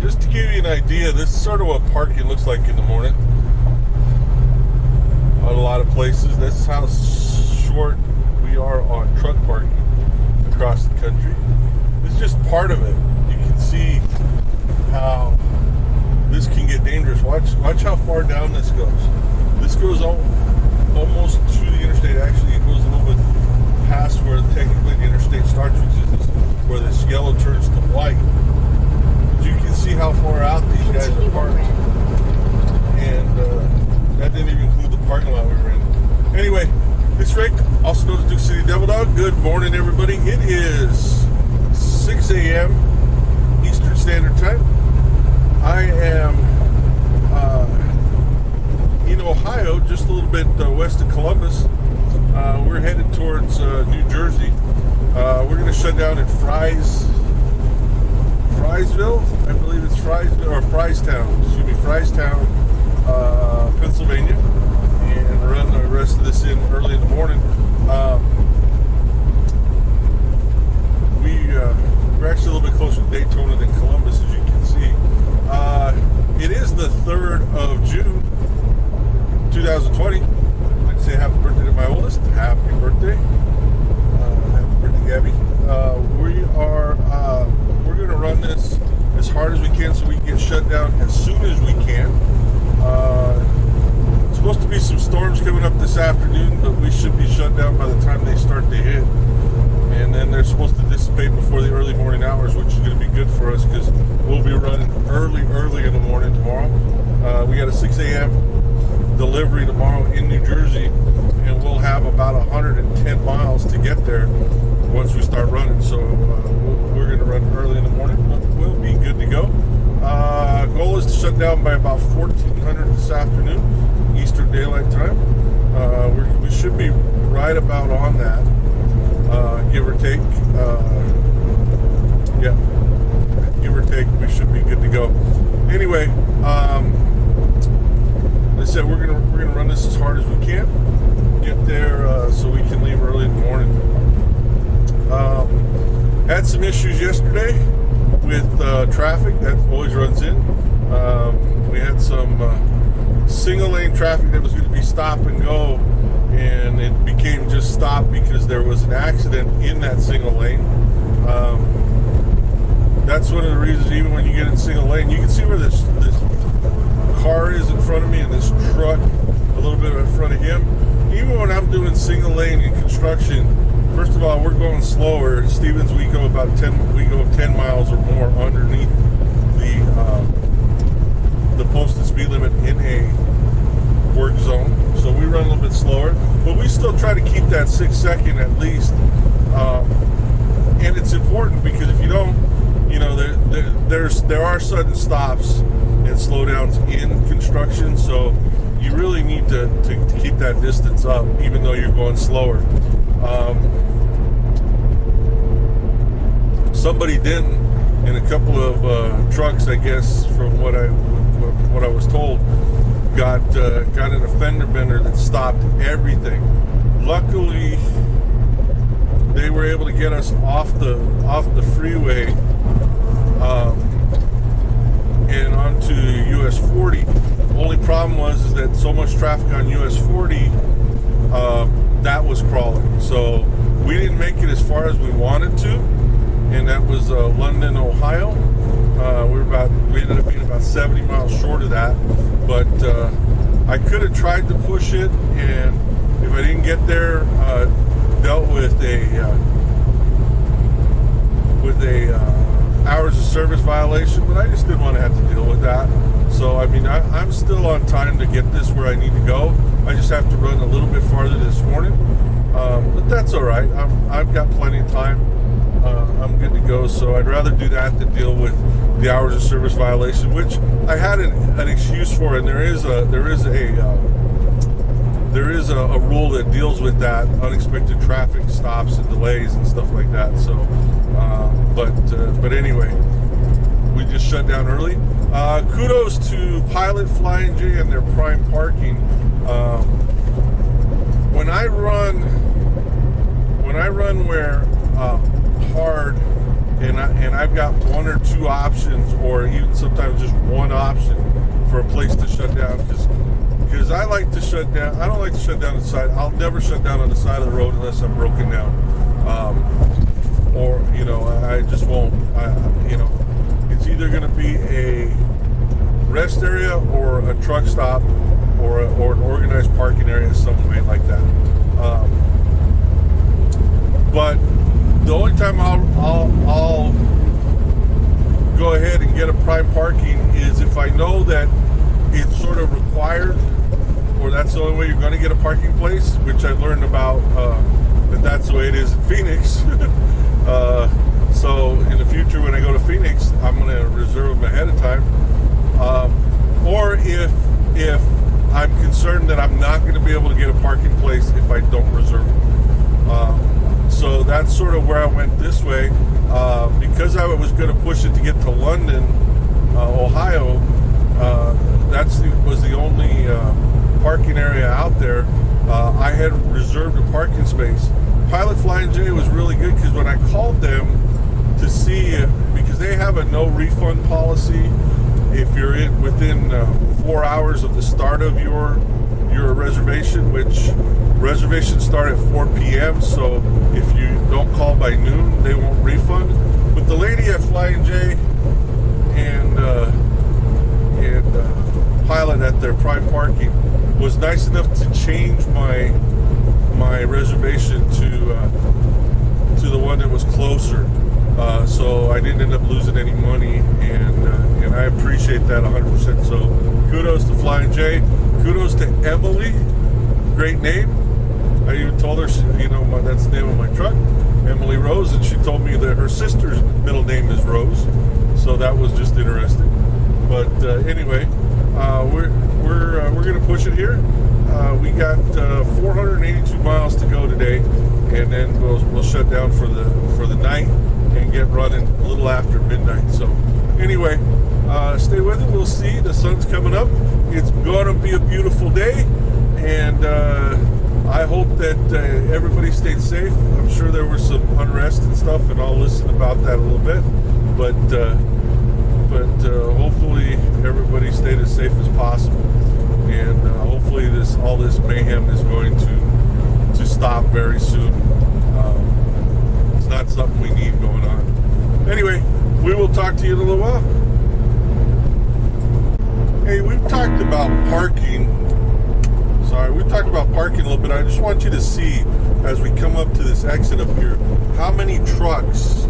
just to give you an idea, this is sort of what parking looks like in the morning. A lot of places, this is how short we are on truck parking across the country. It's just part of it. You can see how this can get dangerous. Watch how far down this goes. This goes almost to the interstate. Actually, it goes a little bit past where technically the interstate starts, which is where this yellow turns to white. But you can see how far out these guys are parked. And that didn't even include the parking lot we were in. Anyway, it's Rick, also known as Duke City Devil Dog. Good morning, everybody. It is 6 a.m. Eastern Standard Time. I am in Ohio, just a little bit west of Columbus. We're headed towards New Jersey. We're going to shut down at Frysville, I believe it's Frystown, Pennsylvania, and run the rest of this in early in the morning. We're actually a little bit closer to Daytona than Columbus, as you can see. It is the 3rd of June, 2020. I'd like to say happy birthday to my oldest. Happy birthday. Happy birthday, Gabbi. We're going to run this as hard as we can so we can get shut down as soon as we can. Supposed to be some storms coming up this afternoon, but we should be shut down by the time they start to hit. And then they're supposed to dissipate before the early morning hours, which is going to be good for us because we'll be running early in the morning tomorrow. We got a 6 a.m. delivery tomorrow in New Jersey, and we'll have about 110 miles to get there once we start running. So we're going to run early in the morning, but we'll be good to go. Goal is to shut down by about 1400 this afternoon, Eastern Daylight Time. We should be right about on that, give or take. Give or take, we should be good to go. Anyway, like I said, we're gonna run this as hard as we can. Get there so we can leave early in the morning. Had some issues yesterday with traffic that always runs in. We had some single lane traffic that was going to be stop and go, and it became just stop because there was an accident in that single lane. That's one of the reasons, even when you get in single lane, you can see where this car is in front of me and this truck a little bit in front of him. Even when I'm doing single lane in construction, first of all, we're going slower. Stevens, we go 10 miles or more underneath the posted speed limit in a work zone. So we run a little bit slower, but we still try to keep that 6 second at least. And it's important because if you don't, there are sudden stops and slowdowns in construction. So you really need to keep that distance up, even though you're going slower. Somebody didn't, in a couple of trucks, I guess, from what I was told, got an fender bender that stopped everything. Luckily, they were able to get us off the freeway and onto US 40. Only problem was that so much traffic on US 40 that was crawling. So we didn't make it as far as we wanted to, and that was London, Ohio. We ended up being about 70 miles short of that, but I could have tried to push it, and if I didn't get there, dealt with a hours of service violation, but I just didn't want to have to deal with that. So I mean, I'm still on time to get this where I need to go. I just have to run a little bit farther this morning, but that's all right. I've got plenty of time. I'm good to go. So I'd rather do that than deal with the hours of service violation, which I had an excuse for, and there is a rule that deals with that, unexpected traffic stops and delays and stuff like that. So, but anyway, we just shut down early. Kudos to Pilot, Flying J, and their prime parking. When I run where hard, and I've got one or two options, or or even sometimes just one option for a place to shut down. Because I like to shut down. I don't like to shut down the side. I'll never shut down on the side of the road unless I'm broken down. Or, you know, I just won't. You know, it's either going to be a rest area or a truck stop or an organized parking area, some way like that. But the only time I'll go ahead and get a prime parking is if I know that it's sort of required, or that's the only way you're going to get a parking place, which I learned about that that's the way it is in Phoenix. So in the future when I go to Phoenix, I'm going to reserve them ahead of time. Or if I'm concerned that I'm not going to be able to get a parking place if I don't reserve them. So that's sort of where I went this way. Because I was going to push it to get to London, Ohio, was the only parking area out there. I had reserved a parking space. Pilot Flying J was really good because when I called them to see because they have a no refund policy if you're within 4 hours of the start of your reservation, which reservations start at 4 p.m. So if you don't call by noon, they won't refund. But the lady at Flying J and Pilot at their prime parking was nice enough to change my reservation to the one that was closer, so I didn't end up losing any money, and I appreciate that 100%. So kudos to Flying J, kudos to Emily, great name. I even told her, that's the name of my truck, Emily Rose, and she told me that her sister's middle name is Rose, so that was just interesting. But anyway, we're gonna push it here. We got 482 miles to go today, and then we'll shut down for the night and get running a little after midnight. So anyway, stay with it. We'll see. The sun's coming up. It's gonna be a beautiful day, and I hope that everybody stayed safe. I'm sure there was some unrest and stuff, and I'll listen about that a little bit. But hopefully everybody stayed as safe as possible, and hopefully all this mayhem is going to stop very soon. It's not something we need going on. Anyway, we will talk to you in a little while. Hey, we've talked about parking. We've talked about parking a little bit. I just want you to see, as we come up to this exit up here, how many trucks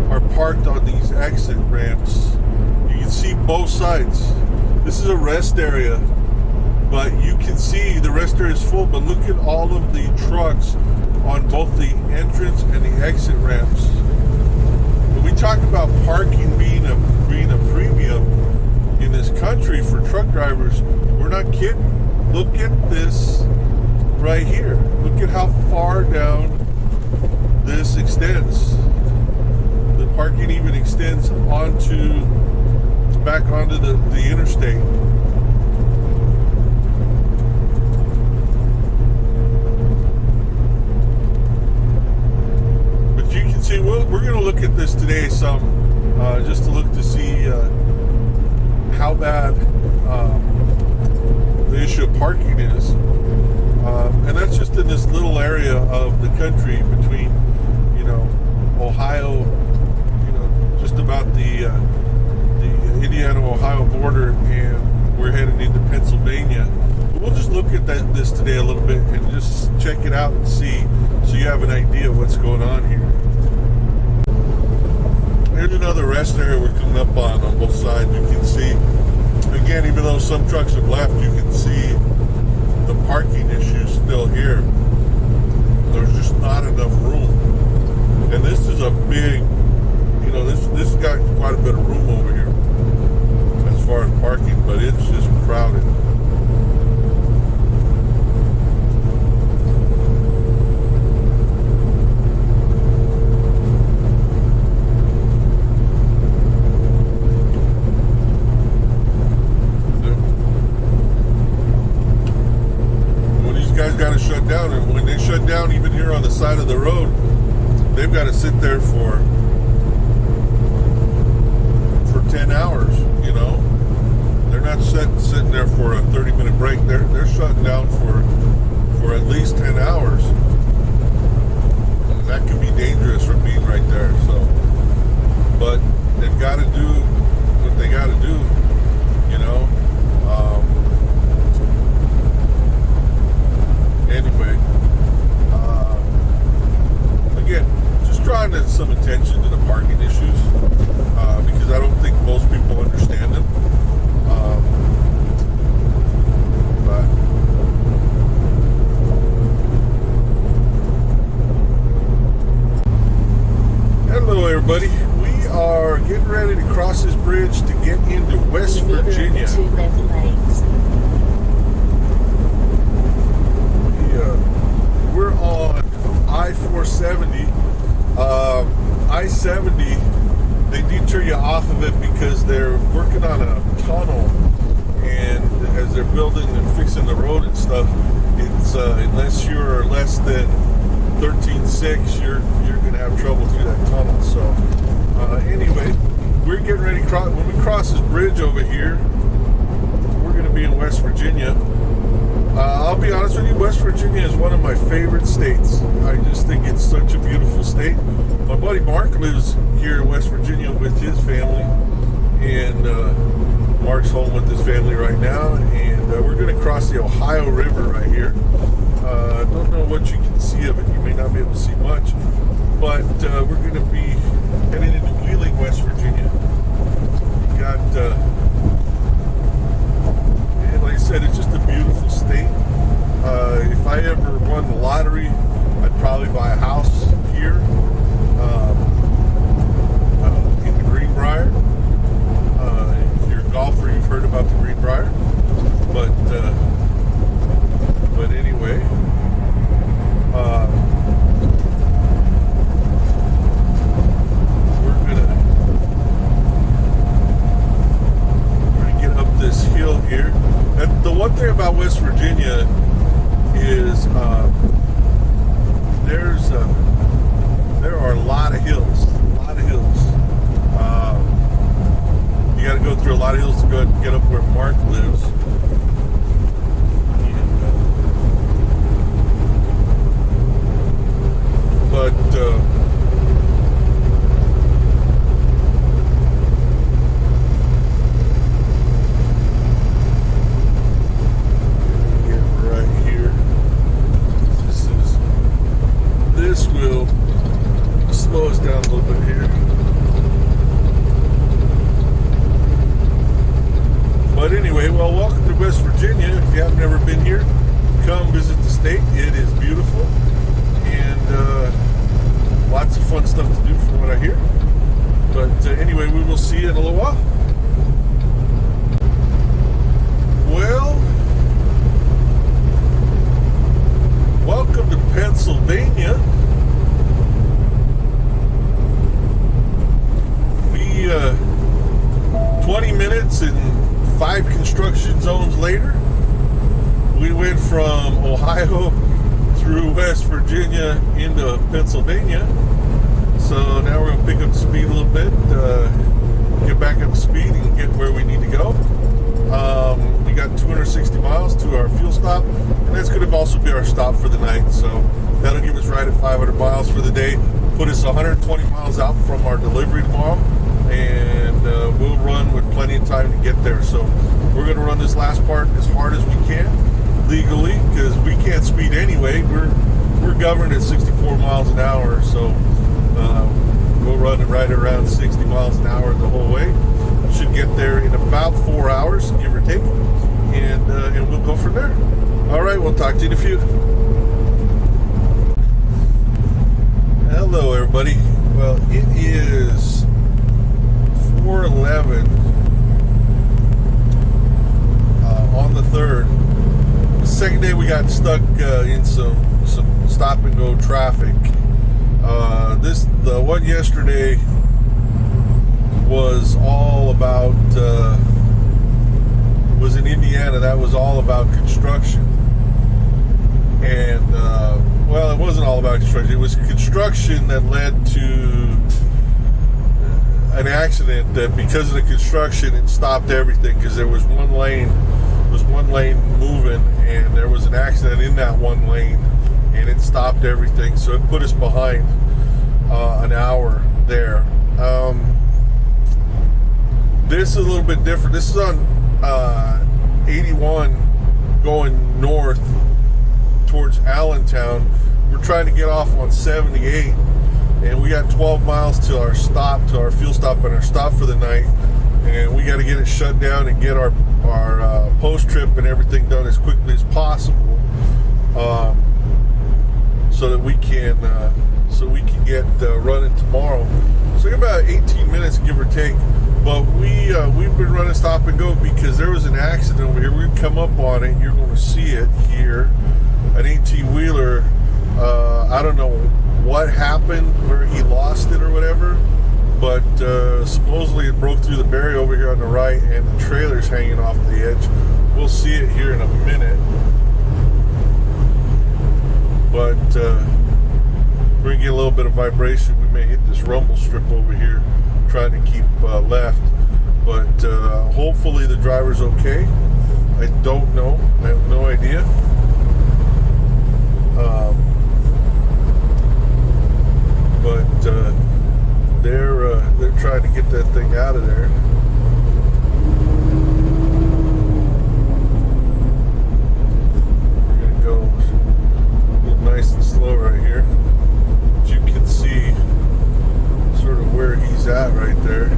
are parked on these exit ramps. You can see both sides. This is a rest area, but you can see the rest area is full, but look at all of the trucks on both the entrance and the exit ramps. When we talk about parking being a premium in this country for truck drivers, we're not kidding. Look at this right here. Look at how far down this extends. The parking even extends back onto the interstate. But you can see, we're going to look at this today some, just to look to see how bad the issue of parking is. And that's just in this little area of the country between, Ohio, just about the Indiana-Ohio border, and we're heading into Pennsylvania. But we'll just look at this today a little bit and just check it out and see, so you have an idea of what's going on here. Here's another rest area we're coming up on both sides. You can see, again, even though some trucks have left, you can see the parking issues still here. There's just not enough room. And this is a big, this got quite a bit of room over here as far as parking, but it's just crowded. When these guys got to shut down, and when they shut down even here on the side of the road, they've got to sit there for 10 hours. there for a 30-minute break. They're shutting down for at least 10 hours. And that could be dangerous from being right there. So, but they've got to do what they got to do, you know. Anyway, again, just drawing some attention to the parking issues, because I don't think most people understand them. But hello, everybody. We are getting ready to cross this bridge to get into West Virginia. Two left lanes. We're on I-470. I-70, they detour you off of it because they're working on a tunnel, and as they're building and fixing the road and stuff, it's unless you're less than 13.6, you're going to have trouble through that tunnel. So anyway, we're getting ready to cross. When we cross this bridge over here, we're going to be in West Virginia. I'll be honest with you, West Virginia is one of my favorite states. I just think it's such a beautiful state. My buddy Mark lives here in West Virginia with his family, and Mark's home with his family right now, and we're going to cross the Ohio River right here. I don't know what you can see of it. You may not be able to see much, but we're going to be heading into Wheeling, West Virginia. We got... like I said, it's just a beautiful state. If I ever won the lottery, I'd probably buy a house here in the Greenbrier. If you're a golfer, you've heard about the Greenbrier. But anyway, we're gonna get up this hill here. And the one thing about West Virginia is there are a lot of hills. You got to go through a lot of hills to go and get up where Mark lives. This will slow us down a little bit here. But anyway, well, welcome to West Virginia. If you have never been here, come visit the state. It is beautiful, and lots of fun stuff to do from what I hear. But anyway, we will see you in a little while. Well, welcome to Pennsylvania. 20 minutes and 5 construction zones later, we went from Ohio through West Virginia into Pennsylvania. So now we're going to pick up the speed a little bit, get back up to speed and get where we need to go. We got 260 miles to our fuel stop, and that's going to also be our stop for the night. So that'll give us right at 500 miles for the day, put us 120 miles out from our delivery tomorrow, and we'll run with plenty of time to get there. So we're going to run this last part as hard as we can legally, because we can't speed anyway. We're governed at 64 miles an hour, so we'll run it right around 60 miles an hour the whole way. Should get there in about 4 hours, give or take, and we'll go from there. All right, we'll talk to you in a few. Hello, everybody. Well, it is 4:11 on the 3rd. The second day we got stuck in some stop and go traffic. The one yesterday was all about was in Indiana. That was all about construction, and well, it wasn't all about construction. It was construction that led to an accident that, because of the construction, it stopped everything, because there was one lane was one lane moving, and there was an accident in that one lane, and it stopped everything. So it put us behind an hour there. This is a little bit different. This is on 81 going north towards Allentown. We're trying to get off on 78, and we got 12 miles to our stop, to our fuel stop and our stop for the night, and we got to get it shut down and get our post trip and everything done as quickly as possible, so that we can get running tomorrow. So about 18 minutes, give or take. But we've been running stop and go because there was an accident over here. We're gonna come up on it. You're going to see it here. An 18-wheeler. I don't know what happened, where he lost it or whatever. But supposedly it broke through the barrier over here on the right, and the trailer's hanging off the edge. We'll see it here in a minute. But we're gonna get a little bit of vibration. We may hit this rumble strip over here, trying to keep left. But hopefully the driver's okay. I don't know. I have no idea. But they're trying to get that thing out of there. We're gonna go a little nice and slow right here. But you can see sort of where he's at right there.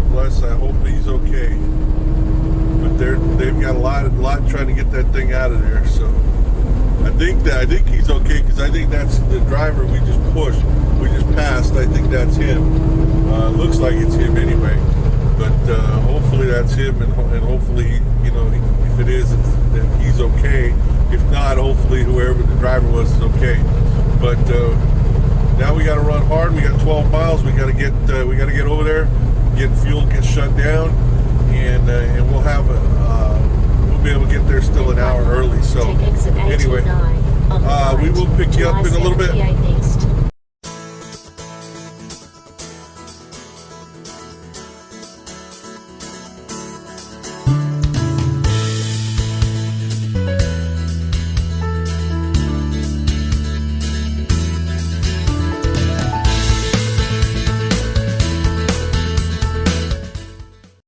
Bless, I hope he's okay. But they've got a lot trying to get that thing out of there. So I think he's okay, because I think that's the driver we just pushed. We just passed. I think that's him. Looks like it's him anyway. But hopefully that's him, and hopefully, you know, if it is, then he's okay. If not, hopefully whoever the driver was is okay. But now we got to run hard. We got 12 miles. We got to get over there, get fuel, get shut down, and we'll have we'll be able to get there still an hour early. So anyway, we will pick you up in a little bit.